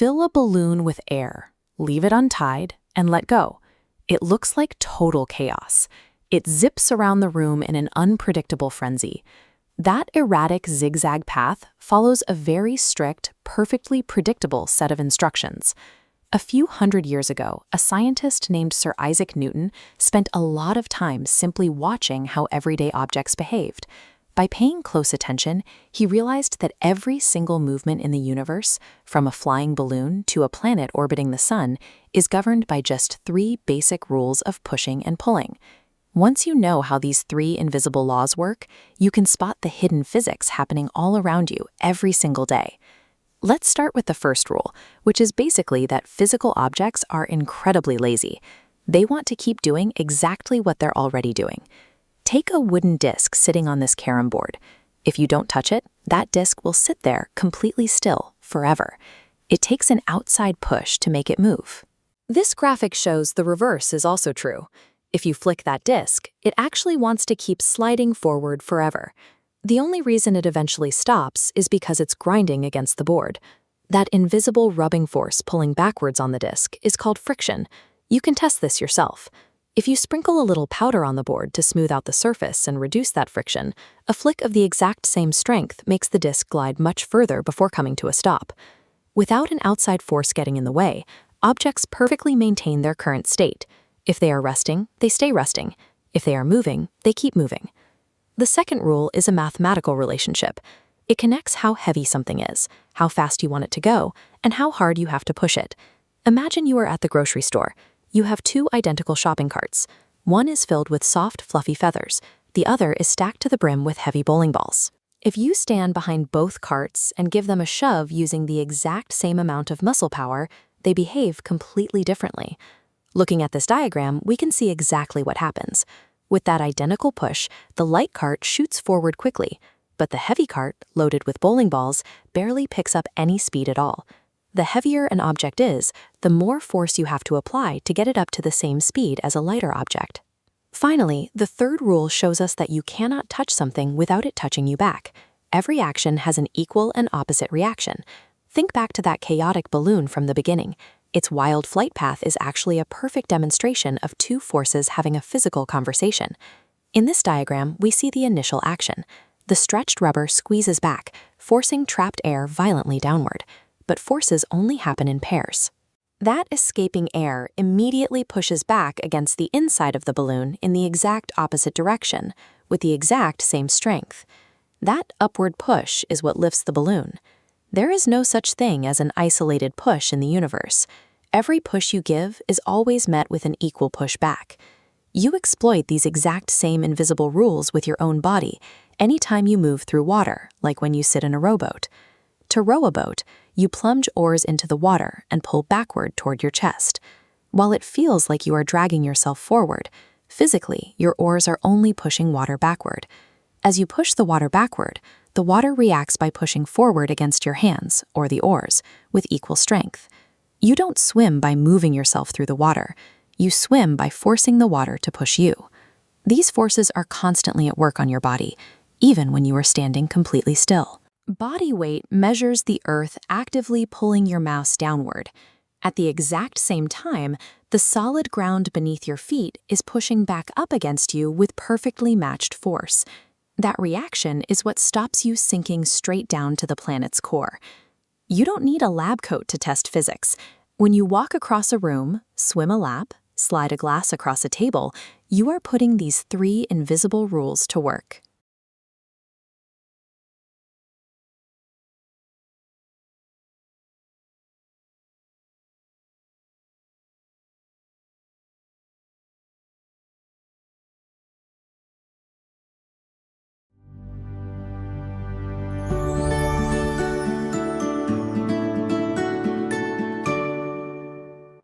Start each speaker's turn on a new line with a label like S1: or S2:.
S1: Fill a balloon with air, leave it untied, and let go. It looks like total chaos. It zips around the room in an unpredictable frenzy. That erratic zigzag path follows a very strict, perfectly predictable set of instructions. A few hundred years ago, a scientist named Sir Isaac Newton spent a lot of time simply watching how everyday objects behaved. By paying close attention, he realized that every single movement in the universe, from a flying balloon to a planet orbiting the sun, is governed by just three basic rules of pushing and pulling. Once you know how these three invisible laws work, you can spot the hidden physics happening all around you every single day. Let's start with the first rule, which is basically that physical objects are incredibly lazy. They want to keep doing exactly what they're already doing. Take a wooden disc sitting on this carom board. If you don't touch it, that disc will sit there completely still forever. It takes an outside push to make it move. This graphic shows the reverse is also true. If you flick that disc, it actually wants to keep sliding forward forever. The only reason it eventually stops is because it's grinding against the board. That invisible rubbing force pulling backwards on the disc is called friction. You can test this yourself. If you sprinkle a little powder on the board to smooth out the surface and reduce that friction, a flick of the exact same strength makes the disc glide much further before coming to a stop. Without an outside force getting in the way, objects perfectly maintain their current state. If they are resting, they stay resting. If they are moving, they keep moving. The second rule is a mathematical relationship. It connects how heavy something is, how fast you want it to go, and how hard you have to push it. Imagine you are at the grocery store. You have two identical shopping carts. One is filled with soft, fluffy feathers. The other is stacked to the brim with heavy bowling balls. If you stand behind both carts and give them a shove using the exact same amount of muscle power, they behave completely differently. Looking at this diagram, we can see exactly what happens. With that identical push, the light cart shoots forward quickly, but the heavy cart, loaded with bowling balls, barely picks up any speed at all. The heavier an object is, the more force you have to apply to get it up to the same speed as a lighter object. Finally, the third rule shows us that you cannot touch something without it touching you back. Every action has an equal and opposite reaction. Think back to that chaotic balloon from the beginning. Its wild flight path is actually a perfect demonstration of two forces having a physical conversation. In this diagram, we see the initial action. The stretched rubber squeezes back, forcing trapped air violently downward. But forces only happen in pairs. That escaping air immediately pushes back against the inside of the balloon in the exact opposite direction, with the exact same strength. That upward push is what lifts the balloon. There is no such thing as an isolated push in the universe. Every push you give is always met with an equal push back. You exploit these exact same invisible rules with your own body anytime you move through water, like when you sit in a rowboat. To row a boat, you plunge oars into the water and pull backward toward your chest. While it feels like you are dragging yourself forward, physically, your oars are only pushing water backward. As you push the water backward, the water reacts by pushing forward against your hands, or the oars, with equal strength. You don't swim by moving yourself through the water. You swim by forcing the water to push you. These forces are constantly at work on your body, even when you are standing completely still. Body weight measures the earth actively pulling your mouse downward. At the exact same time, the solid ground beneath your feet is pushing back up against you with perfectly matched force. That reaction is what stops you sinking straight down to the planet's core. You don't need a lab coat to test physics. When you walk across a room, swim a lap, slide a glass across a table, you are putting these three invisible rules to work.